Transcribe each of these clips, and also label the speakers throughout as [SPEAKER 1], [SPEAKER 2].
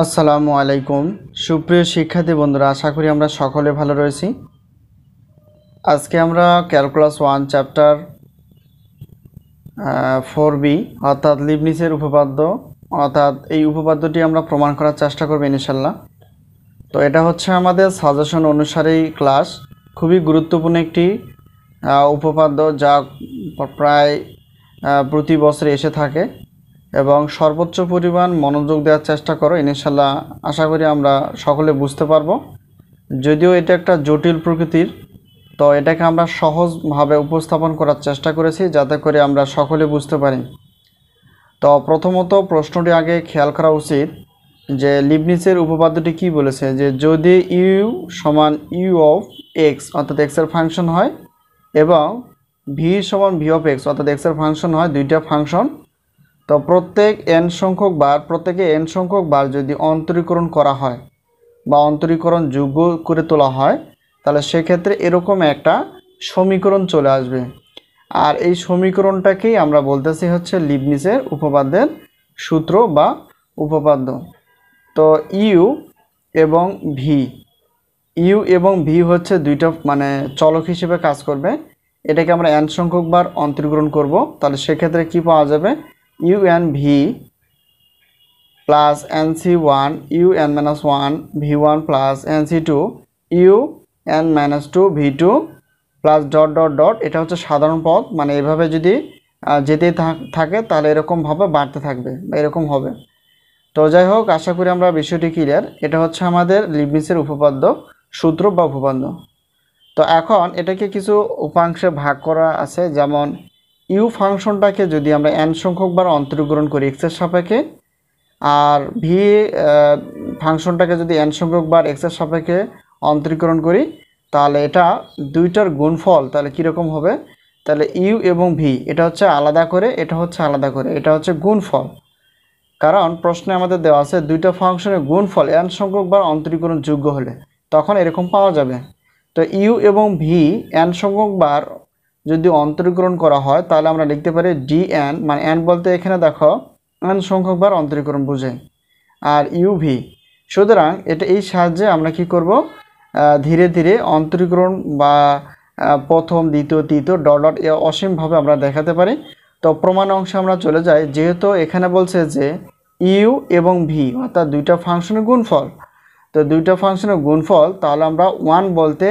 [SPEAKER 1] আসসালামু আলাইকুম সুপ্রিয় শিক্ষার্থী বন্ধুরা, আশা করি আমরা সকলে ভালো রয়েছি। আজকে আমরা ক্যালকুলাস 1 চ্যাপ্টার 4B অর্থাৎ লিবনিজের উপপাদ্য অর্থাৎ এই উপপাদ্যটি আমরা প্রমাণ করার চেষ্টা করব ইনশাআল্লাহ। তো এটা হচ্ছে আমাদের সাজেশন অনুসারেই ক্লাস, খুবই গুরুত্বপূর্ণ একটি উপপাদ্য যা প্রায় প্রতি বছর এসে থাকে এবং সর্বোচ্চ পরিমাণ মনোযোগ দেওয়ার চেষ্টা করো ইনশাআল্লাহ। আশা করি আমরা সকলে বুঝতে পারবো। যদিও এটা একটা জটিল প্রকৃতির, তো এটাকে আমরা সহজভাবে উপস্থাপন করার চেষ্টা করেছি যাতে করে আমরা সকলে বুঝতে পারি। তো প্রথমত প্রশ্নটি আগে খেয়াল করা উচিত যে লিবনিজের উপপাদ্যটি কি বলেছে, যে যদি ইউ সমান ইউ অফ এক্স অর্থাৎ এক্সের ফাংশন হয় এবং ভি সমান ভি অফ এক্স অর্থাৎ এক্সের ফাংশন হয়, দুইটা ফাংশন, তো প্রত্যেকে এন সংখ্যক বার যদি অন্তরীকরণ করা হয় বা অন্তরীকরণ যোগ্য করে তোলা হয়, তাহলে সেক্ষেত্রে এরকম একটা সমীকরণ চলে আসবে। আর এই সমীকরণটাকেই আমরা বলতেছি হচ্ছে লিবনিজের উপপাদ্যের সূত্র বা উপপাদ্য। তো ইউ এবং ভি হচ্ছে দুইটা চলক হিসেবে কাজ করবে। এটাকে আমরা এন সংখ্যক বার অন্তরীকরণ করব, তাহলে সেক্ষেত্রে কি পাওয়া যাবে, U N V plus N C one U N minus one V one plus N C two U N minus two V two plus dot dot dot. এটা হচ্ছে সাধারণ পদ, এভাবে যদি যেতেই থাকে তাহলে এরকমভাবে বাড়তে থাকবে বা এরকম হবে। তো যাই হোক, আশা করি আমরা বিষয়টি ক্লিয়ার। এটা হচ্ছে আমাদের লিবনিজের উপপাদ্য সূত্র বা উপপাদ্য। তো এখন এটাকে কিছু উপাংশে ভাগ করা আছে, যেমন ইউ ফাংশনটাকে যদি আমরা এন সংখ্যক বার অন্তরীকরণ করি এক্সের সাপেক্ষে, আর ভি ফাংশনটাকে যদি এন সংখ্যক বার এক্সের সাপেক্ষে অন্তরীকরণ করি, তাহলে এটা দুইটার গুণফল তাহলে কীরকম হবে, তাহলে ইউ এবং ভি এটা হচ্ছে আলাদা করে, এটা হচ্ছে আলাদা করে, এটা হচ্ছে গুণফল। কারণ প্রশ্নে আমাদের দেওয়া আছে দুইটা ফাংশনের গুণফল এন সংখ্যক বার অন্তরীকরণ যোগ্য হলে তখন এরকম পাওয়া যাবে। তো ইউ এবং ভি এন সংখ্যক বার যদি অন্তরীকরণ করা হয় তাহলে আমরা লিখতে পারি ডি এন, এন বলতে এখানে দেখো এন সংখ্যক বার অন্তরীকরণ বোঝায়, আর ইউ ভি। সুতরাং এই সাহায্যে আমরা কি করব, ধীরে ধীরে অন্তরীকরণ বা প্রথম দ্বিতীয় তৃতীয় ডট ডট অসীমভাবে আমরা দেখাতে পারি। তো প্রমাণ অংশে আমরা চলে যাই। যেহেতু এখানে বলছে যে ইউ এবং ভি অর্থাৎ দুইটা ফাংশনের গুণফল, তো দুইটা ফাংশনের গুণফল, তাহলে আমরা ওয়ান বলতে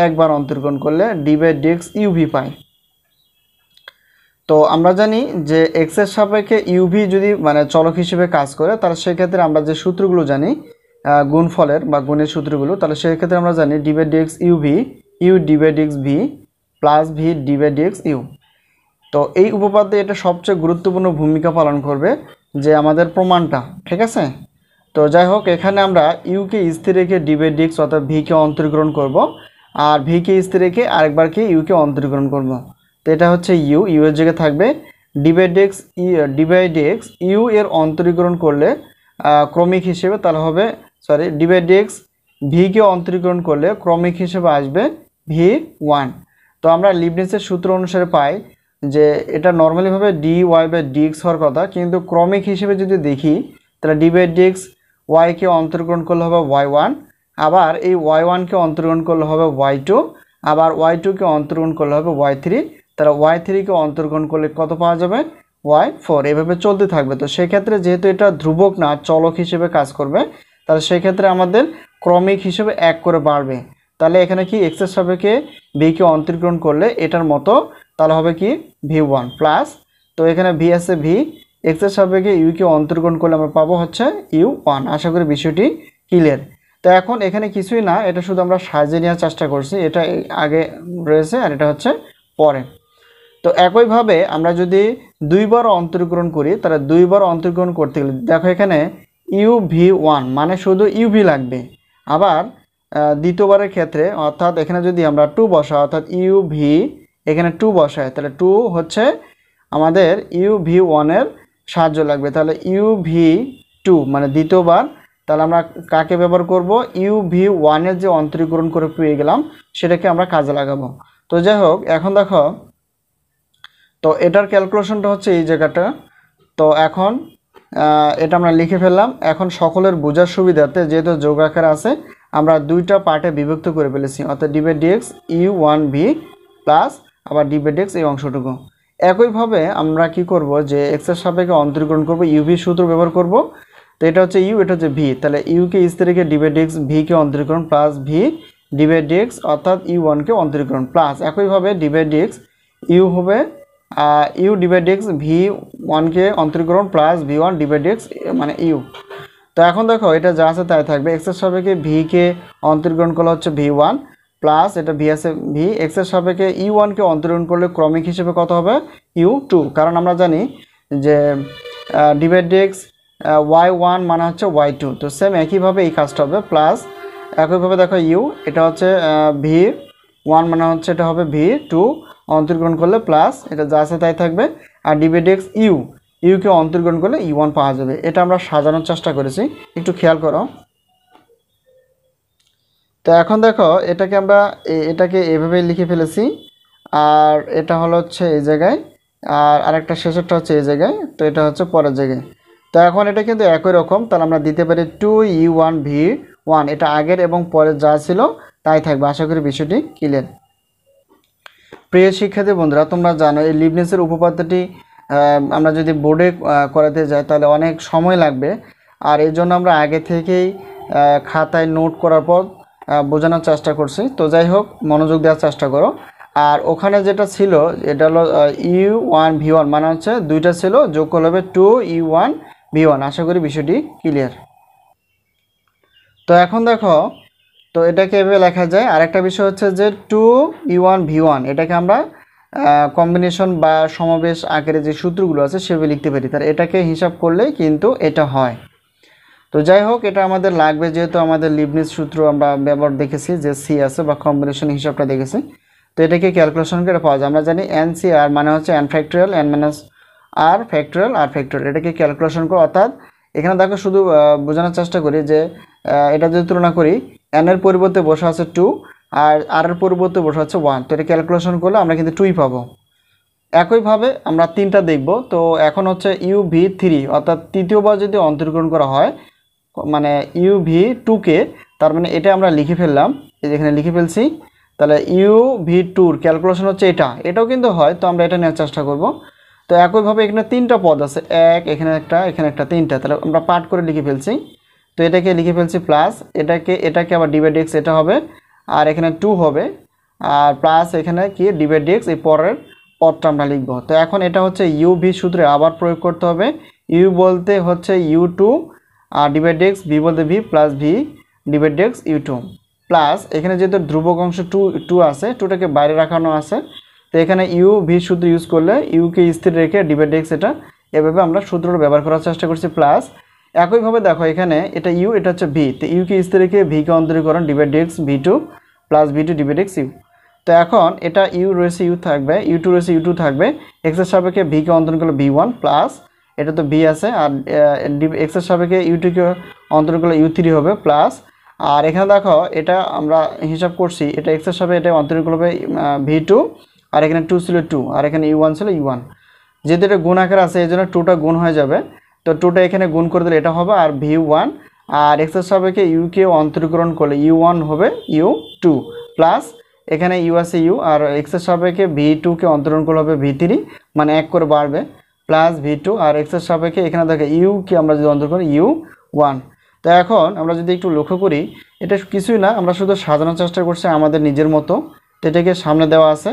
[SPEAKER 1] একবার অন্তরীকরণ করলে ডি বাই ডিএক্স ইউভি পাই। তো আমরা জানি যে এক্সের সাপেক্ষে ইউভি যদি চলক হিসেবে কাজ করে, তাহলে সেক্ষেত্রে আমরা যে সূত্রগুলো জানি গুণফলের বা গুণের সূত্রগুলো, তাহলে সেক্ষেত্রে আমরা জানি D by D X U V U D by dx V plus V D by dx you. তো এই উপপাদ্যে এটা সবচেয়ে গুরুত্বপূর্ণ ভূমিকা পালন করবে যে আমাদের প্রমাণটা, ঠিক আছে। তো যাই হোক, এখানে আমরা ইউকে স্থির রেখে ডি বাই ডিএক্স অর্থাৎ ভিকে অন্তরীকরণ করব, আর ভিকে স্থির রেখে আরেকবারকে ইউকে অন্তরীকরণ করব। তো এটা হচ্ছে ইউ এর জায়গায় থাকবে ডি বাই ডিএক্স ইউ এর অন্তরীকরণ করলে ক্রমিক হিসেবে তাহলে হবে ডি বাই ডিএক্স ভিকে অন্তরীকরণ করলে ক্রমিক হিসেবে আসবে ভি ওয়ান। তো আমরা লিবনিজের সূত্র অনুসারে পাই যে এটা নর্মালিভাবে ডি ওয়াই বাই ডিএক্স হওয়ার কথা, কিন্তু ক্রমিক হিসেবে যদি দেখি তাহলে ডি বাই ডিএক্স ওয়াইকে অন্তরীকরণ করলে হবে ওয়াই ওয়ান, আবার এই ওয়াই ওয়ানকে অন্তরীকরণ করলে হবে ওয়াই টু, আবার ওয়াই টুকে অন্তরীকরণ করলে হবে ওয়াই থ্রি, তাহলে ওয়াই থ্রিকে অন্তরীকরণ করলে কত পাওয়া যাবে, ওয়াই ফোর। এভাবে চলতে থাকবে। তো সেক্ষেত্রে যেহেতু এটা ধ্রুবক না চলক হিসেবে কাজ করবে, তাহলে সেক্ষেত্রে আমাদের ক্রমিক হিসেবে এক করে বাড়বে। তাহলে এখানে কি এক্সের সাপেক্ষে ভিকে অন্তরীকরণ করলে এটার মতো, তাহলে হবে কি ভি ওয়ান প্লাস, তো এখানে ভি আছে ভি, এক্সের সাপেক্ষে ইউকে অন্তরীকরণ করলে আমরা পাবো হচ্ছে ইউ ওয়ান। আশা করি বিষয়টি ক্লিয়ার। তো এখন এখানে কিছুই না, এটা শুধু আমরা সাজিয়ে নেওয়ার চেষ্টা করছি, এটা আগে রয়েছে আর এটা হচ্ছে পরে। তো একইভাবে আমরা যদি দুইবার অন্তরীকরণ করি, তাহলে দুইবার অন্তরীকরণ করতে গেলে দেখো এখানে ইউ ভি ওয়ান শুধু ইউভি লাগবে। আবার দ্বিতীয়বারের ক্ষেত্রে অর্থাৎ এখানে যদি আমরা টু বসাই অর্থাৎ ইউ ভি এখানে টু বসায়, তাহলে টু হচ্ছে আমাদের ইউ ভি ওয়ানের সাহায্য লাগবে। তাহলে ইউ ভি টু দ্বিতীয়বার, তাহলে আমরা কাকে ব্যবহার করব, ইউ ভি ওয়ানের যে অন্তরীকরণ করে পেয়ে গেলাম সেটাকে আমরা কাজে লাগাবো। তো যাই হোক, এখন দেখো তো এটার ক্যালকুলেশনটা হচ্ছে এই জায়গাটা। তো এখন এটা আমরা লিখে ফেললাম। এখন সকলের বোঝার সুবিধার্থে যেহেতু যোগ আকার আছে আমরা দুইটা পার্টে বিভক্ত করে ফেলেছি, অর্থাৎ D by dx U one V plus আবার ডি বাই ডিএক্স এই অংশটুকু। একইভাবে আমরা কি করব যে এক্সের সাপেক্ষে অন্তরীকরণ করব, ইউভি সূত্র ব্যবহার করব। তো এটা হচ্ছে ইউ, এটা হচ্ছে ভি, তাহলে ইউকে স্থির রেখে ডি বাই ডিএক্স ভিকে অন্তরীকরণ plus V D by DX অর্থাৎ ইউ ওয়ানকে অন্তরীকরণ প্লাস একইভাবে ডি বাই ডিএক্স ইউ হবে U D by dx V ওয়ানকে অন্তরীকরণ plus V one D by DX মানে ইউ। তো এখন দেখো এটা যা আছে তাই থাকবে, এক্সের সাপেক্ষে ভিকে অন্তরীকরণ করলে হচ্ছে ভি ওয়ান প্লাস এটা ভি আছে ভি, এক্সের সাপেক্ষে ইউ ওয়ানকে অন্তরীকরণ করলে ক্রমিক হিসেবে কত হবে ইউ টু, কারণ আমরা জানি যে D by D X Y one মানে হচ্ছে ওয়াই টু। তো সেম একইভাবে এই কাজটা হবে প্লাস একইভাবে দেখো ইউ এটা হচ্ছে ভি ওয়ান মানে হচ্ছে এটা হবে ভি টু অন্তরীকরণ করলে প্লাস এটা যা আছে তাই থাকবে, আর ডি বাই ডিএক্স ইউকে অন্তরীকরণ করলে ইউ ওয়ান পাওয়া যাবে। এটা আমরা সাজানোর চেষ্টা করেছি, একটু খেয়াল করো। তো এখন দেখো এটাকে আমরা এটাকে এভাবেই লিখে ফেলেছি, আর এটা হলো হচ্ছে এই জায়গায়, আর আরেকটা শেষেরটা হচ্ছে এই জায়গায়, তো এটা হচ্ছে পরের জায়গায়। তো এখন এটা কিন্তু একই রকম, তাহলে আমরা দিতে পারি two U one V one, এটা আগের এবং পরের যা ছিল তাই থাকবে। আশা করি বিষয়টি ক্লিয়ার। প্রিয় শিক্ষার্থী বন্ধুরা, তোমরা জানো এই লিবনিজের উপপাদ্যটি আমরা যদি বোর্ডে করাতে যাই তাহলে অনেক সময় লাগবে, আর এই জন্য আমরা আগে থেকেই খাতায় নোট করার পর বোঝানোর চেষ্টা করছি। তো যাই হোক, মনোযোগ দেওয়ার চেষ্টা করো। আর ওখানে যেটা ছিল এটা হলো ইউ ওয়ান ভি ওয়ান মানে হচ্ছে দুইটা ছিল, যোগ করলে হবে two U one V one. আশা করি বিষয়টি ক্লিয়ার। তো এখন দেখো, তো এটাকে এভাবে লেখা যায়। আরেকটা বিষয় হচ্ছে যে two U one V one এটাকে আমরা কম্বিনেশন বা সমাবেশ আকারে যে সূত্রগুলো আছে সেভাবে লিখতে পারি, তার এটাকে হিসাব করলে কিন্তু এটা হয়। তো যাই হোক, এটা আমাদের লাগবে যেহেতু আমাদের লিবনিজ সূত্র আমরা ব্যবহার দেখেছি যে সি আছে বা কম্বিনেশন হিসাবটা দেখেছি। তো এটাকে ক্যালকুলেশন করে পাওয়া যায়। আমরা জানি এন সি আর মানে হচ্ছে এন ফ্যাক্টরিয়াল এন মাইনাস আর ফ্যাক্টরিয়াল আর ফ্যাক্টরিয়াল, এটাকে ক্যালকুলেশন করে, অর্থাৎ এখানে দেখো শুধু বোঝানোর চেষ্টা করি যে এটা যদি তুলনা করি এন এর পরিবর্তে বসে আছে টু আর এর পরিবর্তে বসে আছে ওয়ান, তো এটা ক্যালকুলেশন করলে আমরা কিন্তু টুই পাবো। একইভাবে আমরা তিনটা দেখব। তো এখন হচ্ছে ইউ ভি থ্রি, অর্থাৎ তৃতীয়বার যদি অন্তরীকরণ করা হয় মানে ইউ ভি টুকে, তার মানে এটা আমরা লিখে ফেললাম, এই যেখানে লিখে ফেলছি। তাহলে ইউ ভি টুর ক্যালকুলেশন হচ্ছে এটাও কিন্তু হয়, তো আমরা এটা নেওয়ার চেষ্টা করব। তো একইভাবে এখানে তিনটা পদ আছে, এক এখানে একটা তিনটা, তাহলে আমরা পার্ট করে লিখে ফেলছি। তো এটাকে লিখে ফেলছি প্লাস এটাকে আবার ডি বাই ডিএক্স এটা হবে, আর এখানে টু হবে, আর প্লাস এখানে কি ডি বাই ডিএক্স এই পরের পদটা আমরা লিখব। তো এখন এটা হচ্ছে ইউ ভি সূত্রে আবার প্রয়োগ করতে হবে। ইউ বলতে হচ্ছে ইউ টু আর ডি বাই ডিএক্স, ভি বলতে v plus V D by dx u two plus এখানে যেহেতু ধ্রুবক অংশ টু আছে, টুটাকে বাইরে রাখানো আছে, তো এখানে ইউ ভি সূত্র ইউজ করলে ইউকে স্থির রেখে ডি বাই ডিএক্স এটা এভাবে আমরা সূত্রটা ব্যবহার করার চেষ্টা করছি প্লাস একইভাবে দেখো এখানে এটা ইউ এটা হচ্ছে ভি, তো ইউকে স্থির রেখে ভিকে অন্তরীকরণ d by dx v two plus v two d by dx you. তো এখন এটা ইউ রয়েছে ইউ থাকবে, ইউ টু রয়েছে ইউ টু থাকবে, এক্সের সাপেক্ষে ভিকে অন্তরণ করলে ভি ওয়ান প্লাস এটা তো ভি আছে, আর এক্সের সাপেক্ষে ইউ টুকে অন্তরণ করলে ইউ থ্রি হবে প্লাস, আর এখানে দেখো এটা আমরা হিসাব করছি এটা এক্সের সাপেক্ষে এটা অন্তরণ করবে ভি টু, আর এখানে টু ছিল টু, আর এখানে ইউ ওয়ান ছিল ইউ ওয়ান। যেহেতু এটা গুণ আকার আছে এই জন্য টুটা গুণ হয়ে যাবে, তো টুটা এখানে গুণ করে দিলে এটা হবে আর ভি ওয়ান, আর এক্সের সাপেক্ষে ইউকে অন্তরীকরণ করলে ইউ ওয়ান হবে ইউ টু প্লাস এখানে ইউ আছে ইউ, আর এক্সের সাপেক্ষে ভি টুকে অন্তরণ করলে হবে ভি থ্রি মানে এক করে বাড়বে প্লাস ভি টু, আর এক্সের সাপেক্ষে এখানে দেখে ইউকে আমরা যদি অন্তরণ করি ইউ ওয়ান। তো এখন আমরা যদি একটু লক্ষ্য করি এটা কিছুই না, আমরা শুধু সাজানোর চেষ্টা করছি আমাদের নিজের মতো। তো এটাকে সামনে দেওয়া আছে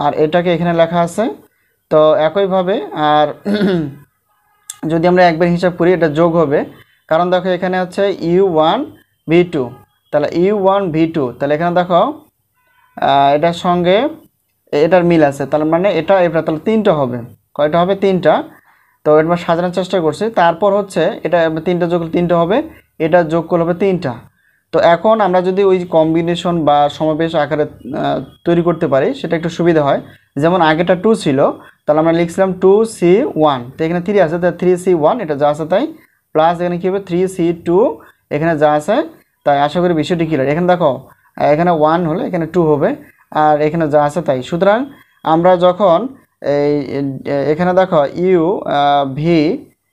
[SPEAKER 1] আর এটাকে এখানে লেখা আছে। তো একইভাবে আর যদি আমরা একবার হিসাব করি এটা যোগ হবে, কারণ দেখো এখানে হচ্ছে ইউ ওয়ান ভি টু, তাহলে ইউ ওয়ান ভি টু, তাহলে এখানে দেখো এটার সঙ্গে এটার মিল আছে, তার মানে এটা তাহলে তিনটা হবে, কয়টা হবে তিনটা। তো এটা সাজানোর চেষ্টা করছি, তারপর হচ্ছে এটা তিনটা যোগ তিনটা হবে, এটা যোগ করলে হবে তিনটা। তো এখন আমরা যদি ওই কম্বিনেশন বা সমাবেশ আকারে তৈরি করতে পারি সেটা একটু সুবিধা হয়। যেমন আগেটা টু ছিল, তাহলে আমরা লিখছিলাম টু সি ওয়ান, তো এখানে থ্রি আছে তাই থ্রি সি ওয়ান এটা যা আছে তাই প্লাস এখানে কী হবে থ্রি সি টু এখানে যা আছে তাই। আশা করি বিষয়টি ক্লিয়ার। এখানে দেখো এখানে ওয়ান হলে এখানে টু হবে আর এখানে যা আছে তাই। সুতরাং আমরা যখন এই এখানে দেখো ইউ ভি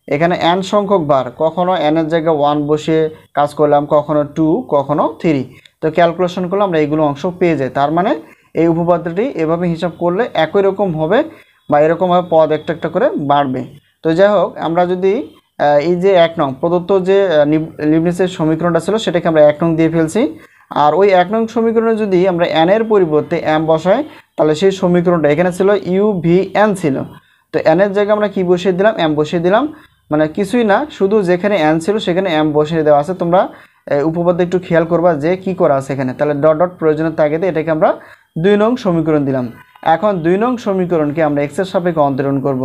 [SPEAKER 1] এখানে n সংখ্যক বার, কখনো n এর জায়গায় 1 বসিয়ে কাজ করলাম, কখনো 2, কখনো 3। তো ক্যালকুলেশন করলে আমরা এইগুলো অংশ পেয়ে যাই। তার মানে এই উপপাদ্যটি এভাবে হিসাব করলে একই রকম হবে বা এরকমভাবে পদ একটা একটা করে বাড়বে। তো যাই হোক, আমরা যদি এই যে 1 নং প্রদত্ত যে লিবনিৎজের সমীকরণটা ছিল সেটাকে আমরা 1 নং দিয়ে ফেলছি। আর ওই 1 নং সমীকরণে যদি আমরা n এর পরিবর্তে m বসাই তাহলে সেই সমীকরণটা এখানে ছিল UVN ছিল, তো n এর জায়গায় আমরা কি বসিয়ে দিলাম, m বসিয়ে দিলাম। মানে কিছুই না, শুধু যেখানে n ছিল সেখানে m বসিয়ে দেওয়া আছে। তোমরা উপপাদ্য একটু খেয়াল করবা যে কি করা আছে এখানে। তাহলে ডট ডট প্রয়োজনের তাগিদে এটাকে আমরা 2 নং সমীকরণ দিলাম। এখন 2 নং সমীকরণকে আমরা x এর সাপেক্ষে অন্তরণ করব।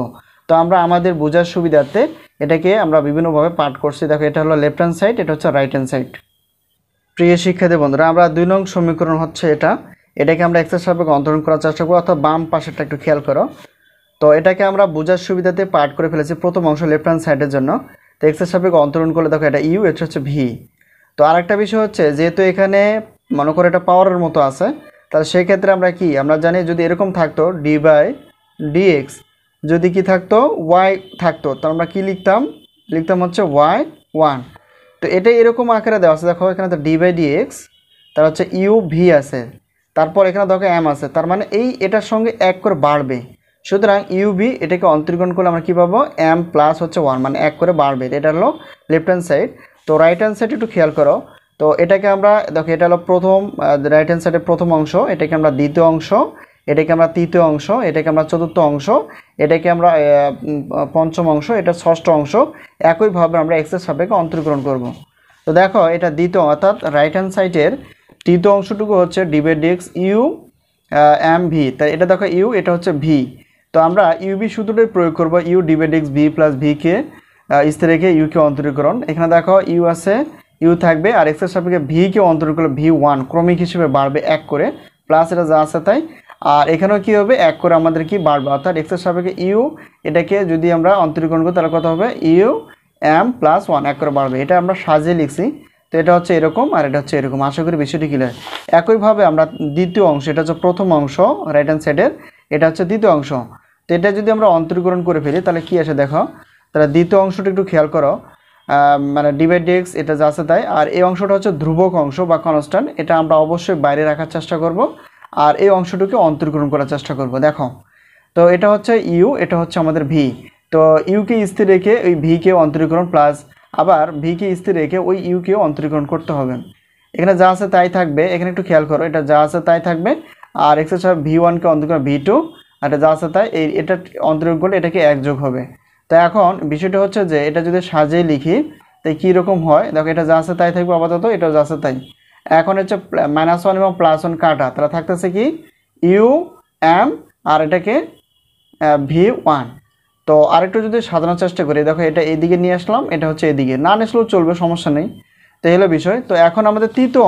[SPEAKER 1] তো আমরা আমাদের বোঝার সুবিধার্থে এটাকে আমরা বিভিন্নভাবে পাঠ করছি। দেখো, এটা হলো লেফট হ্যান্ড সাইড, এটা হচ্ছে রাইট হ্যান্ড সাইড। প্রিয় শিক্ষার্থী বন্ধুরা, আমরা 2 নং সমীকরণ হচ্ছে এটাকে আমরা x এর সাপেক্ষে অন্তরণ করার চেষ্টা করব, অর্থাৎ বাম পাশেরটা একটু খেয়াল করো। তো এটাকে আমরা বোঝার সুবিধাতে পাঠ করে ফেলেছি প্রথম অংশ লেফট হ্যান্ড সাইডের জন্য। তো x এর সাপেক্ষে অন্তরণ করলে দেখো এটা u, এটা হচ্ছে v। তো আরেকটা বিষয় হচ্ছে, যেহেতু এখানে মনে করো এটা পাওয়ারের মতো আছে, তাহলে সেই ক্ষেত্রে আমরা কি, আমরা জানি যদি এরকম থাকতো d/dx, যদি কি থাকতো y থাকতো, তো আমরা কি লিখতাম হচ্ছে y1। তো এটা এরকম আকারে দেওয়া আছে, দেখো এখানে তো d/dx, তার হচ্ছে uv আছে, তারপর এখানে দেখো m আছে, তার মানে এটার সঙ্গে 1 করে বাড়বে। সুতরাং uv এটাকে অন্তরীকরণ করলে আমরা কি পাবো, m প্লাস হচ্ছে 1, মানে 1 করে বাড়বে। এটা হলো লেফট হ্যান্ড সাইড। তো রাইট হ্যান্ড সাইড একটু খেয়াল করো। তো এটাকে আমরা দেখো, এটা হলো প্রথম রাইট হ্যান্ড সাইডের প্রথম অংশ, এটাকে আমরা দ্বিতীয় অংশ, এটাকে আমরা তৃতীয় অংশ, এটাকে আমরা চতুর্থ অংশ, এটাকে আমরা পঞ্চম অংশ, এটা ষষ্ঠ অংশ। একইভাবে আমরা x এর সাপেক্ষে অন্তরীকরণ করব। তো দেখো, এটা দ্বিতীয় অর্থাৎ রাইট হ্যান্ড সাইডের তৃতীয় অংশটুকু হচ্ছে d/dx u mv, তাই এটা দেখো u, এটা হচ্ছে v। তো আমরা uv সূত্রটাই প্রয়োগ করব, u d/dx v plus v কে স্থির রেখে u কে অন্তরীকরণ। এখানে দেখো u আছে, u থাকবে, আর x এর সাপেক্ষে v কে অন্তরীকরণ করলে v1 ক্রমিক হিসেবে বাড়বে 1 করে, প্লাস এটা যা আছে তাই। আর এখানেও কি হবে, 1 করে আমাদের কি বাড়বে, অর্থাৎ x এর সাপেক্ষে u, এটাকে যদি আমরা অন্তরীকরণ করি তাহলে কত হবে, u m প্লাস 1 1 করে বাড়বে। এটা আমরা সাজিয়ে লিখছি। তো এটা হচ্ছে এরকম, আর এটা হচ্ছে এরকম। আশা করি বিষয়টি ক্লিয়ার। একইভাবে আমরা দ্বিতীয় অংশ, এটা হচ্ছে প্রথম অংশ রাইট হ্যান্ড সাইডের, এটা হচ্ছে দ্বিতীয় অংশ। তো এটা যদি আমরা অন্তরীকরণ করে ফেলি তাহলে কি আসে দেখো, তাহলে দ্বিতীয় অংশটা একটু খেয়াল করো, মানে d/dx এটা যা আছে তাই। আর এই অংশটা হচ্ছে ধ্রুবক অংশ বা কনস্ট্যান্ট, এটা আমরা অবশ্যই বাইরে রাখার চেষ্টা করব, আর এই অংশটুকে অন্তরীকরণ করার চেষ্টা করব। দেখো, তো এটা হচ্ছে u, এটা হচ্ছে আমাদের v। তো u কে স্থির রেখে ওই v কে অন্তরীকরণ, প্লাস আবার v কে স্থির রেখে ওই u কে অন্তরীকরণ করতে হবে। এখানে যা আছে তাই থাকবে, এখানে একটু খেয়াল করো, এটা যা আছে তাই থাকবে। আর x এর সাথে v1 কে অন্তরীকরণ v2, আর এটা যা আছে তাই, এটা অন্তরীকরণ করলে এটাকে 1 যোগ হবে। তো এখন বিষয়টা হচ্ছে যে এটা যদি সাজিয়ে লিখি তাই কী রকম হয়, দেখো এটা যা আছে তাই থাকবে আপাতত, এটাও যা আছে তাই। এখন হচ্ছে -1 এবং +1 কাটা, তাহলে থাকতেছে কি u m, আর এটাকে v1। তো আরেকটু যদি সাজানোর চেষ্টা করি, দেখো এটা এইদিকে নিয়ে আসলাম, এটা হচ্ছে এদিকে, না আসলেও চলবে, সমস্যা নেই। তো এই হলো বিষয়। তো এখন আমাদের তৃতীয়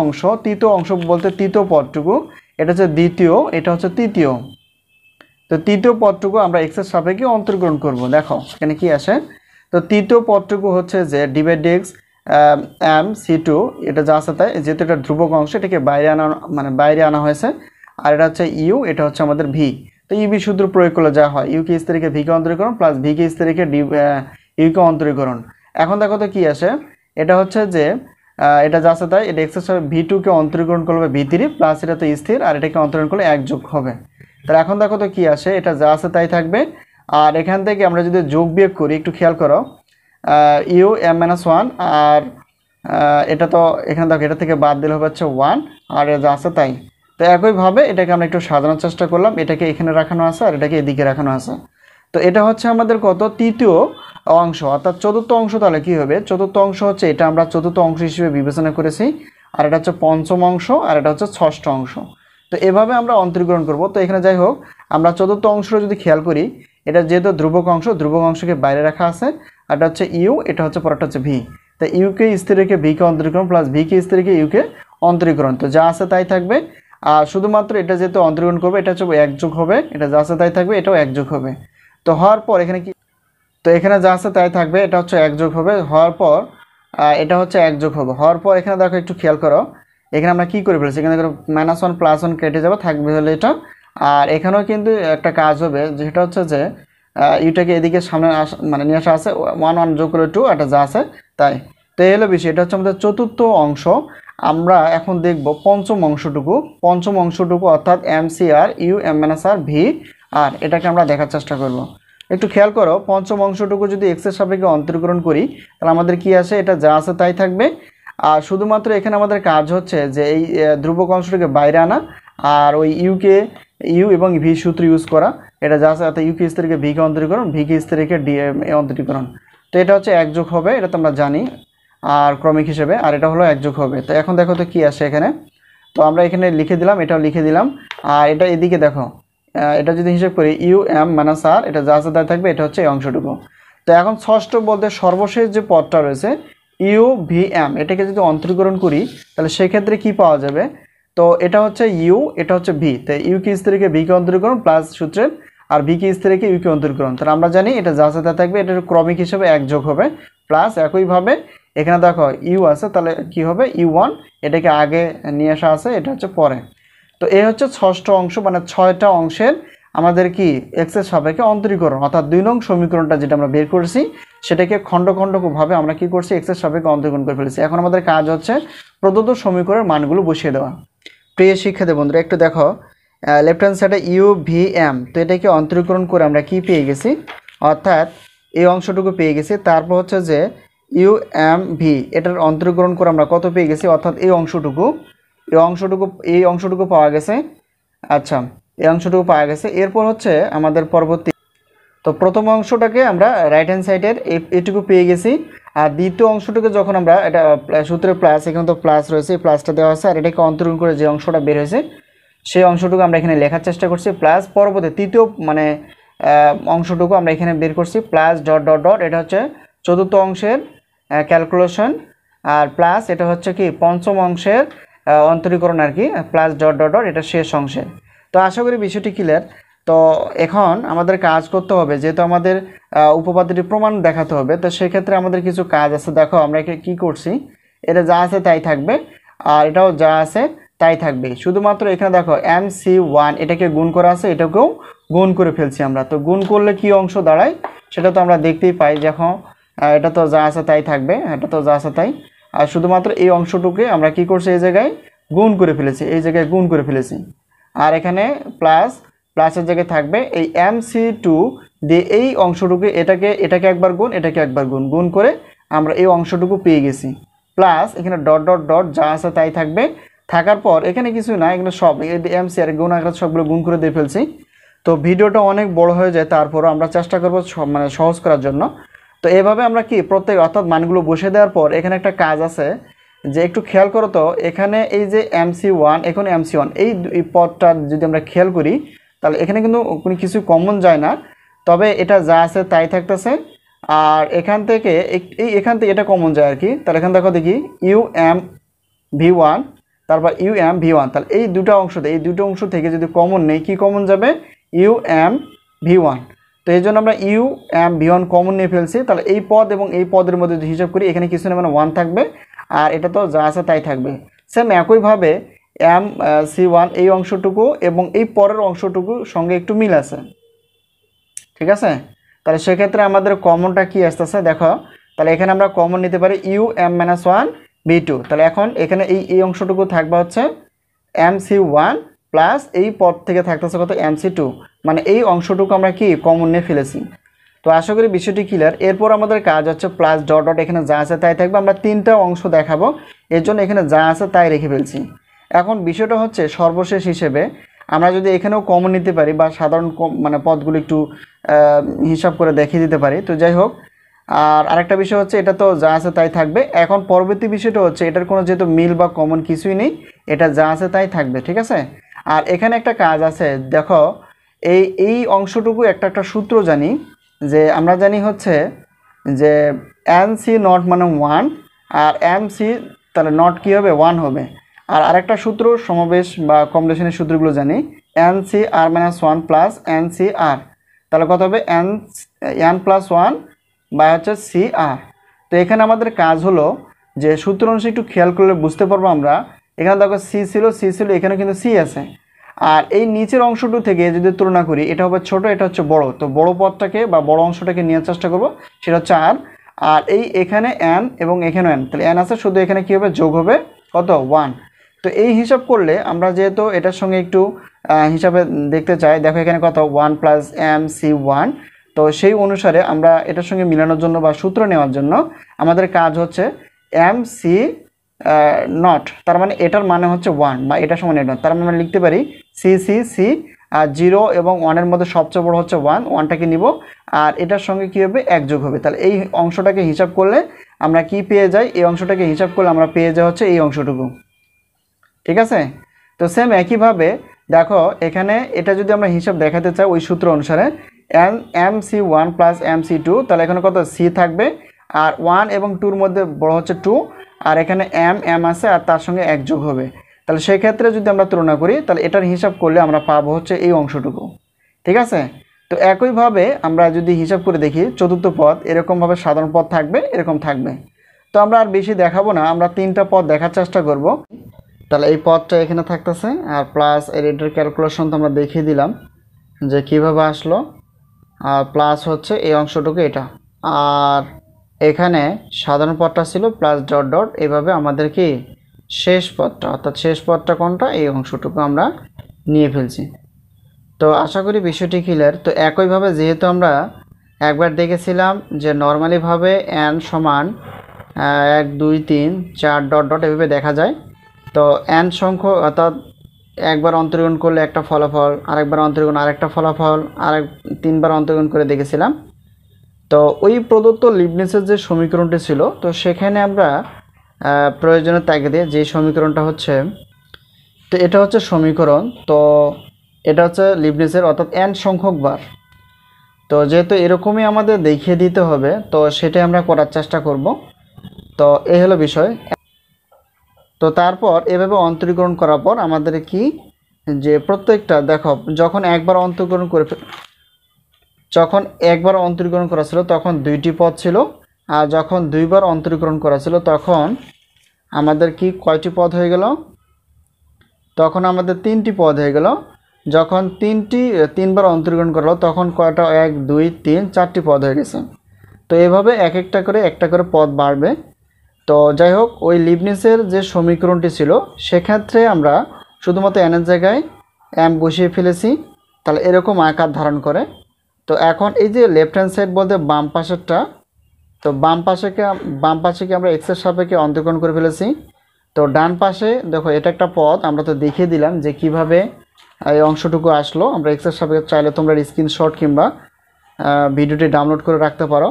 [SPEAKER 1] অংশ বলতে তৃতীয় পদটুকু, এটা হচ্ছে দ্বিতীয়, এটা হচ্ছে তৃতীয়। তো তৃতীয় পদটুকু আমরা x এর সাপেক্ষে অন্তরীকরণ করব। দেখো এখানে কি আসে, তো তৃতীয় পদটুকু হচ্ছে যে d/dx mc2, এটা যা আছে তাই, যেহেতু এটা ধ্রুবক অংশ এটাকে বাইরে আনা হয়েছে। আর এটা হচ্ছে u, এটা হচ্ছে আমাদের v। তো ইবি সূত্র প্রয়োগ করলে যা হয়, u কে স্থির রেখে v কে অন্তরীকরণ, প্লাস v কে স্থির রেখে u কে অন্তরীকরণ। এখন দেখো তো কি আসে, এটা হচ্ছে যে এটা যা আছে তাই, এটা x এর সাথে v2 কে অন্তরীকরণ করলে v3, প্লাস এটা তো স্থির, আর এটাকে অন্তরীকরণ করলে 1 যোগ হবে। তাহলে এখন দেখো তো কি আসে, এটা যা আছে তাই থাকবে। আর এখান থেকে আমরা যদি যোগ বিয়োগ করি, একটু খেয়াল করো, u m-1, আর এটা তো এখানে দেখো এটা থেকে বাদ দিলে হবে হচ্ছে 1, আর যা আছে তাই। তো একইভাবে এটাকে আমরা একটু সাজানোর চেষ্টা করলাম, এটাকে এখানে রাখানো আছে আর এটাকে এদিকে রাখানো আছে। তো এটা হচ্ছে আমাদের কত, তৃতীয় অংশ, অর্থাৎ চতুর্থ অংশ। তাহলে কি হবে, চতুর্থ অংশ হচ্ছে এটা আমরা চতুর্থ অংশ হিসেবে বিবেচনা করেছি, আর এটা হচ্ছে পঞ্চম অংশ, আর এটা হচ্ছে ষষ্ঠ অংশ। তো এভাবে আমরা অন্তরীকরণ করব। তো এখানে যাই হোক, আমরা চতুর্থ অংশটা যদি খেয়াল করি, এটা যেহেতু ধ্রুবক অংশকে বাইরে রাখা আছে, আর এটা হচ্ছে ইউ, এটা হচ্ছে পরটা হচ্ছে ভি। তো ইউকে স্থির রেখে ভিকে অন্তরীকরণ, প্লাস ভিকে স্থির রেখে ইউকে অন্তরীকরণ। তো যা আছে তাই থাকবে। আর শুধুমাত্র এটা যেহেতু অন্তরীকরণ করবে, এটা হচ্ছে 1 যোগ হবে, এটা যা আছে তাই থাকবে, এটাও 1 যোগ হবে। তো হওয়ার পর এখানে কি, তো এখানে যা আছে তাই থাকবে, এটা হচ্ছে 1 যোগ হবে। হওয়ার পর এটা হচ্ছে 1 যোগ হবে। হওয়ার পর এখানে দেখো একটু খেয়াল করো, এখানে আমরা কি করে ফেলেছি, এখানে দেখো -1 +1 কেটে যাবে, থাকবে হলে এটা। আর এখানেও কিন্তু একটা কাজ হবে, যেটা হচ্ছে যে ইউটাকে এদিকে সামনে মানে নিয়ে আসা আছে, 1 1 যোগ করে 2, এটা যা আছে তাই। তো এই হলো বিষয়, এটা হচ্ছে আমাদের চতুর্থ অংশ। আমরা এখন দেখব পঞ্চম অংশটুকু অর্থাৎ MCR U(m-r) V আর এটাকে আমরা দেখার চেষ্টা করব। একটু খেয়াল করো, পঞ্চম অংশটুকু যদি x এর সাপেক্ষে অন্তরীকরণ করি তাহলে আমাদের কি আসে, এটা যা আছে তাই থাকবে। আর শুধুমাত্র এখানে আমাদের কাজ হচ্ছে যে এই ধ্রুবক অংশটাকে বাইরে আনা আর ওই ইউ এবং ভি সূত্র ইউজ করা। এটা যা আছে অর্থাৎ ইউকে স্থিরকে ভিকে অন্তরীকরণ, ভিকে স্থিরকে ডি অন্তরীকরণ। তো এটা হচ্ছে একযোগ হবে, এটা তো আমরা জানি আর ক্রমিক হিসেবে, আর এটা হলো একযোগ হবে। তো এখন দেখো তো কি আসে এখানে, তো আমরা এখানে লিখে দিলাম, এটাও লিখে দিলাম। আর এটা এদিকে দেখো, এটা যদি হিসেব করি U(m-r), এটা যা আছে তাই থাকবে, এটা হচ্ছে এই অংশটুকু। তো এখন ষষ্ঠ বলতে সর্বশেষ যে পদটা রয়েছে U(v-m), এটাকে যদি অন্তরীকরণ করি তাহলে সেক্ষেত্রে কি পাওয়া যাবে, তো এটা হচ্ছে ইউ, এটা হচ্ছে ভি। তো ইউকে স্থিরকে ভিকে অন্তরীকরণ প্লাস সূত্রের আর ভিকে স্থিরকে ইউকে অন্তরীকরণ। তাহলে আমরা জানি এটা যা আছে তা থাকবে, এটা ক্রমিক হিসেবে একযোগ হবে প্লাস একইভাবে এখানে দেখো ইউ আছে, তাহলে কি হবে U1, এটাকে আগে নিয়ে আসা আছে, এটা হচ্ছে পরে। তো এই হচ্ছে ষষ্ঠ অংশ, মানে 6টা অংশের আমাদের কি এক্স এর সাপেক্ষে অন্তরীকরণ, অর্থাৎ 2 নং সমীকরণটা যেটা আমরা বের করেছি সেটাকে খণ্ড খণ্ডভাবে আমরা কি করছি, এক্স এর সাপেক্ষে অন্তরীকরণ করে ফেলেছি। এখন আমাদের কাজ হচ্ছে প্রদত্ত সমীকরণের মানগুলো বসিয়ে দেওয়া। প্রিয় শিক্ষার্থী বন্ধুরা একটু দেখো, লেফট হ্যান্ড সাইডে U(v-m), তো এটাকে অন্তরীকরণ করে আমরা কি পেয়ে গেছি, অর্থাৎ এই অংশটুকু পেয়ে গেছি। তারপর হচ্ছে যে U(m-v), এটার অন্তরীকরণ করে আমরা কত পেয়ে গেছি, অর্থাৎ এই অংশটুকু পাওয়া গেছে। আচ্ছা, এই অংশটুকু পাওয়া গেছে। এরপর হচ্ছে আমাদের পরবর্তী, তো প্রথম অংশটাকে আমরা রাইট হ্যান্ড সাইডের এটুকু পেয়ে গেছি। আর দ্বিতীয় অংশটুকু যখন আমরা এটা সূত্রে প্লাস, এখানে তো প্লাস রয়েছে, প্লাসটা দেওয়া আছে, আর এটাকে অন্তরীকরণ করে যে অংশটা বের হয়েছে সেই অংশটুকু আমরা এখানে লেখার চেষ্টা করছি। প্লাস পরবর্তী তৃতীয় মানে অংশটুকু আমরা এখানে বের করছি, প্লাস ডট ডট ডট, এটা হচ্ছে চতুর্থ অংশের ক্যালকুলেশন, আর প্লাস এটা হচ্ছে কি পঞ্চম অংশের অন্তরীকরণ আর কি, প্লাস ডট ডট ডট, এটা শেষ অংশের। তো আশা করি বিষয়টি ক্লিয়ার। তো এখন আমাদের কাজ করতে হবে, যেহেতু আমাদের উপপাদ্যটি প্রমাণ দেখাতে হবে, তো সেক্ষেত্রে আমাদের কিছু কাজ আছে। দেখো আমরা কি করছি, এটা যা আছে তাই থাকবে আর এটাও যা আছে তাই থাকবে। শুধুমাত্র এখানে দেখো MC1 এটাকে গুণ করা আছে, এটাকেও গুণ করে ফেলছি আমরা। তো গুণ করলে কি অংশ দাঁড়ায় সেটা তো আমরা দেখতেই পাই, যখন এটা তো যা আছে তাই থাকবে, এটা তো যা আছে তাই। আর শুধুমাত্র এই অংশটুকে আমরা কি করছি, এই জায়গায় গুণ করে ফেলেছি, এই জায়গায় গুণ করে ফেলেছি। আর এখানে প্লাসের জায়গায় থাকবে এই MC2 দিয়ে এই অংশটুকু, এটাকে একবার গুণ, এটাকে একবার গুণ করে আমরা এই অংশটুকু পেয়ে গেছি। প্লাস এখানে ডট ডট ডট যা আছে তাই থাকবে, থাকার পর এখানে কিছু না, এখানে সব MC আর গুণ আকারে সবগুলো গুণ করে দিয়ে ফেলছি। তো ভিডিওটা অনেক বড় হয়ে যায়, তারপরও আমরা চেষ্টা করবো মানে সহজ করার জন্য। তো এভাবে আমরা কি প্রত্যেক অর্থাৎ মানগুলো বসে দেওয়ার পর এখানে একটা কাজ আছে, যে একটু খেয়াল করো তো, এখানে এই যে MC1, এখন MC1 এই পদটা যদি আমরা খেয়াল করি তাহলে এখানে কিন্তু কোনো কিছু কমন যায় না, তবে এটা যা আছে তাই থাকতেছে। আর এখান থেকে এটা কমন যায় আর কি। তাহলে এখানে দেখো দেখি U(m-v-1), তারপর U(m-v-1), তাহলে এই দুটো অংশ থেকে যদি কমন নেই, কি কমন যাবে, U(m-v-1). তো এই জন্য আমরা U(m-v-1) কমন নিয়ে ফেলছি। তাহলে এই পদ এবং এই পদের মধ্যে যদি হিসাব করি এখানে কিছু না, মানে 1 থাকবে আর এটা তো যা আছে তাই থাকবে। সেম একইভাবে MC1 এই অংশটুকু এবং এই পরের অংশটুকু সঙ্গে একটু মিল আছে, ঠিক আছে। তাহলে সেক্ষেত্রে আমাদের কমনটা কি আসতেছে দেখো, তাহলে এখানে আমরা কমন নিতে পারি U(m-1)v2। তাহলে এখন এখানে এই অংশটুকু থাকবে হচ্ছে MC1 প্লাস এই পদ থেকে থাকতেছে কত, MC2, মানে এই অংশটুকু আমরা কি কমন নিয়ে ফেলেছি। তো আশা করি বিষয়টি ক্লিয়ার। এরপর আমাদের কাজ হচ্ছে প্লাস ডট ডট, এখানে যা আছে তাই থাকবে। আমরা 3টা অংশ দেখাবো, এর জন্য এখানে যা আছে তাই রেখে ফেলছি। এখন বিষয়টা হচ্ছে সর্বশেষ হিসেবে আমরা যদি এখানেও কমন নিতে পারি বা সাধারণ মানে পদগুলো একটু হিসাব করে দেখিয়ে দিতে পারি। তো যাই হোক, আর আরেকটা বিষয় হচ্ছে এটা তো যা আছে তাই থাকবে। এখন পরবর্তী বিষয়টা হচ্ছে এটার কোনো যেহেতু মিল বা কমন কিছুই নেই, এটা যা আছে তাই থাকবে, ঠিক আছে। আর এখানে একটা কাজ আছে, দেখো এই অংশটুকু একটা সূত্র জানি, যে আমরা জানি হচ্ছে যে NC0 মানে 1 আর MC তাহলে নট কী হবে, 1 হবে। আর আরেকটা সূত্র সমাবেশ বা কম্বিনেশনের সূত্রগুলো জানি, NCR-1 প্লাস NCR, তাহলে কত হবে N+1 বা হচ্ছে CR। তো এখানে আমাদের কাজ হলো যে সূত্র অনুসারে একটু খেয়াল করলে বুঝতে পারবো আমরা, এখানে দেখো C ছিল, এখানে কিন্তু C আছে। আর এই নিচের অংশটু থেকে যদি তুলনা করি এটা হবে ছোট, এটা হচ্ছে বড়, তো বড় পদটাকে বা বড় অংশটাকে নেওয়ার চেষ্টা করব, সেটা হচ্ছে আর। আর এই এখানে n এবং এখানে n, তাহলে n আছে, শুধু এখানে কী হবে, যোগ হবে কত, 1। তো এই হিসাব করলে আমরা যেহেতু এটার সঙ্গে একটু হিসাবে দেখতে চাই, দেখো এখানে কত, 1 প্লাস MC1। তো সেই অনুসারে আমরা এটার সঙ্গে মিলানোর জন্য বা সূত্র নেওয়ার জন্য আমাদের কাজ হচ্ছে MC নট, তার মানে এটার মানে হচ্ছে 1 বা এটা সমান এটা, তার মানে আমরা লিখতে পারি সি। আর 0 এবং 1-এর মধ্যে সবচেয়ে বড় হচ্ছে 1, 1টাকে নিব, আর এটার সঙ্গে কী হবে, 1 যোগ হবে। তাহলে এই অংশটাকে হিসাব করলে আমরা কি পেয়ে যাই, এই অংশটাকে হিসাব করলে আমরা পেয়ে যাই হচ্ছে এই অংশটুকু। ঠিক আছে, তো সেম একইভাবে দেখো এখানে এটা যদি আমরা হিসাব দেখাতে চাই ওই সূত্র অনুসারে MC1 প্লাস MC2, তাহলে এখানে কত, সি থাকবে, আর 1 এবং 2-র মধ্যে বড় হচ্ছে 2, আর এখানে m আছে আর তার সঙ্গে 1 যোগ হবে। তাহলে সেই ক্ষেত্রে যদি আমরা তুলনা করি তাহলে এটার হিসাব করলে আমরা পাবো হচ্ছে এই অংশটুকু। ঠিক আছে, তো একইভাবে আমরা যদি হিসাব করে দেখি চতুর্থ পদ, এরকমভাবে সাধারণ পদ থাকবে, এরকম থাকবে। তো আমরা আর বেশি দেখাবো না, আমরা 3টা পদ দেখার চেষ্টা করব। তাহলে এই পদটা এখানে থাকতেছে, আর প্লাস এটার ক্যালকুলেশন তো আমরা দেখিয়ে দিলাম যে কিভাবে আসলো, আর প্লাস হচ্ছে এই অংশটুকু এটা, আর এখানে সাধারণ পদটা ছিল প্লাস ডট ডট, এভাবে আমাদের কি শেষ পদটা, অর্থাৎ শেষ পদটা কোনটা, এই অংশটুকু আমরা নিয়ে ফেলছি। তো আশা করি বিষয়টি ক্লিয়ার। তো একইভাবে যেহেতু আমরা একবার দেখেছিলাম যে নর্মালিভাবে n সমান 1 2 3 4 ডট ডট এভাবে দেখা যায়, তো n সংখ্যক অর্থাৎ একবার অন্তর্গুণ করলে একটা ফলাফল, আরেকবার অন্তর্গুণ আরেকটা ফলাফল, আরেক 3বার অন্তর্গুণ করে দেখেছিলাম। তো ওই প্রদত্ত লিবনিজের যে সমীকরণটি ছিল, তো সেখানে আমরা প্রয়োজনের তাগিদে যে সমীকরণটা হচ্ছে, তো এটা হচ্ছে সমীকরণ, তো এটা হচ্ছে লিবনিজের অর্থাৎ n সংখ্যক বার। তো যেহেতু এরকমই আমাদের দেখিয়ে দিতে হবে, তো সেটাই আমরা করার চেষ্টা করব। তো এই হলো বিষয়। তো তারপর এভাবে অন্তরীকরণ করার পর আমাদের কি, যে প্রত্যেকটা দেখো যখন একবার অন্তরীকরণ করা ছিল তখন 2টি পদ ছিল, আর যখন 2বার অন্তরীকরণ করা ছিল তখন আমাদের কি কয়টি পদ হয়ে গেল, তখন আমাদের 3টি পদ হয়ে গেল। যখন 3বার অন্তরীকরণ করলো তখন কয়টা, 1 2 3 4টি পদ হয়ে গেছে। তো এভাবে একটা করে পদ বাড়বে। তো যাই হোক, ওই লিবনিজের যে সমীকরণটি ছিল সেক্ষেত্রে আমরা শুধুমাত্র এনের জায়গায় m বসিয়ে ফেলেছি, তাহলে এরকম আকার ধারণ করে। তো এখন এই যে লেফট হ্যান্ড সাইড বলতে বাম পাশেরটা, তো বাম পাশেকে আমরা এক্সের সাপেক্ষে অন্তরীকরণ করে ফেলেছি। তো ডান পাশে দেখো এটা একটা পদ, আমরা তো দেখিয়ে দিলাম যে কিভাবে এই অংশটুকু আসলো। আমরা এক্সের সাপেক্ষে চাইলে তোমরা স্ক্রিনশট কিংবা ভিডিওটি ডাউনলোড করে রাখতে পারো।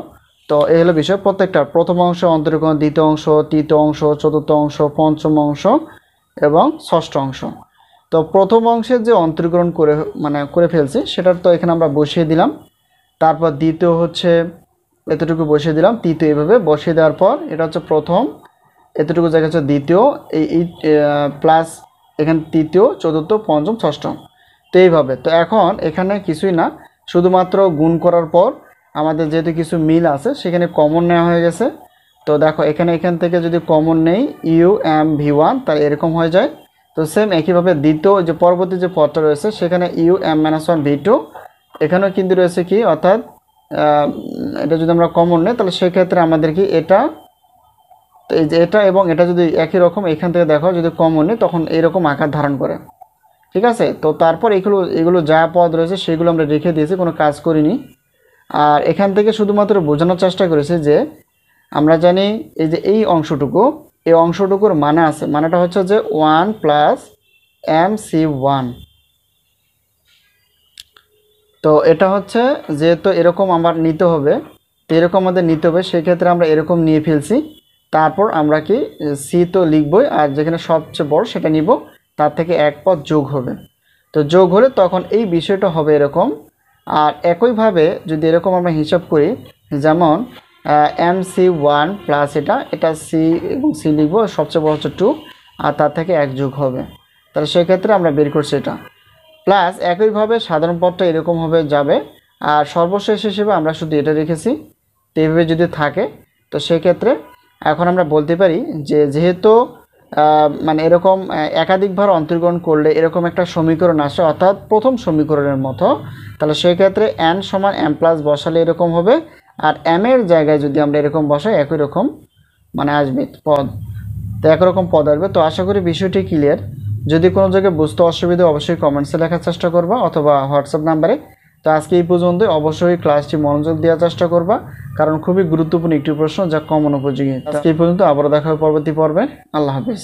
[SPEAKER 1] তো এই হলো বিষয়, প্রত্যেকটা প্রথম অংশ অন্তরীকরণ, দ্বিতীয় অংশ, তৃতীয় অংশ, চতুর্থ অংশ, পঞ্চম অংশ এবং ষষ্ঠ অংশ। তো প্রথম অংশের যে অন্তরীকরণ করে ফেলছি সেটার তো এখানে আমরা বসিয়ে দিলাম। তারপর দ্বিতীয় হচ্ছে এতটুকু বসিয়ে দিলাম, তৃতীয় এভাবে বসিয়ে দেওয়ার পর এটা হচ্ছে প্রথম, এতটুকু জায়গা হচ্ছে দ্বিতীয়, এই প্লাস এখানে তৃতীয়, চতুর্থ, পঞ্চম, ষষ্ঠ। তো এইভাবে। তো এখন এখানে কিছুই না, শুধুমাত্র গুণ করার পর আমাদের যেহেতু কিছু মিল আছে সেখানে কমন নেওয়া হয়ে গেছে। তো দেখো এখান থেকে যদি কমন নেই UMV1, তাহলে এরকম হয়ে যায়। তো সেম একইভাবে দ্বিতীয় যে পরবর্তী যে পদটা রয়েছে সেখানে UM-1V2, এখানেও কিন্তু রয়েছে কি, অর্থাৎ এটা যদি আমরা কমন নেই তাহলে সেক্ষেত্রে আমাদের কি এটা, তো এই যে এটা এবং এটা যদি একই রকম, এখান থেকে দেখো যদি কমন নেই তখন এইরকম আকার ধারণ করে। ঠিক আছে, তো তারপর এগুলো যা পদ রয়েছে সেগুলো আমরা রেখে দিয়েছি, কোনো কাজ করিনি। আর এখান থেকে শুধুমাত্র বোঝানোর চেষ্টা করেছি যে আমরা জানি এই যে এই অংশটুকুর মানে আছে, মানেটা হচ্ছে যে 1 প্লাস MC1। তো এটা হচ্ছে যেহেতু এরকম আমার নিতে হবে, তো এরকম আমাদের নিতে হবে, সেক্ষেত্রে আমরা এরকম নিয়ে ফেলছি। তারপর আমরা কি সি তো লিখবই, আর যেখানে সবচেয়ে বড় সেটা নিব, তার থেকে এক পদ যোগ হবে। তো যোগ হলে তখন এই বিষয়টা হবে এরকম। আর একইভাবে যদি এরকম আমরা হিসাব করি, যেমন MC1 প্লাস এটা সি এবং সি লিখব, সবচেয়ে বড় হচ্ছে 2, আর তার থেকে 1 যোগ হবে। তাহলে সেক্ষেত্রে আমরা বের করছি এটা। প্লাস একইভাবে সাধারণ পদটা এরকমভাবে যাবে, আর সর্বশেষ হিসেবে আমরা শুধু এটা রেখেছি। তো এইভাবে যদি থাকে তো সেক্ষেত্রে এখন আমরা বলতে পারি যে যেহেতু মানে এরকম একাধিকবার অন্তরীকরণ করলে এরকম একটা সমীকরণ আসে, অর্থাৎ প্রথম সমীকরণের মতো, তাহলে সেক্ষেত্রে n সমান m প্লাস বসালে এরকম হবে, আর m এর জায়গায় যদি আমরা এরকম বসাই একই রকম মানে আসবে পদ, তো একরকম পদ আসবে। তো আশা করি বিষয়টি ক্লিয়ার। যদি কোনো জায়গায় বুঝতে অসুবিধা অবশ্যই কমেন্টসে লেখার চেষ্টা করবা অথবা হোয়াটসঅ্যাপ নাম্বারে। তো আজকে এই পর্যন্ত, অবশ্যই ক্লাসটি মনোযোগ দেওয়ার চেষ্টা করবা, কারণ খুবই গুরুত্বপূর্ণ একটি প্রশ্ন যা কমন উপযোগী। আজকে এই পর্যন্ত, আবারও দেখা হবে পরবর্তী পর্বে। আল্লাহ হাফিজ।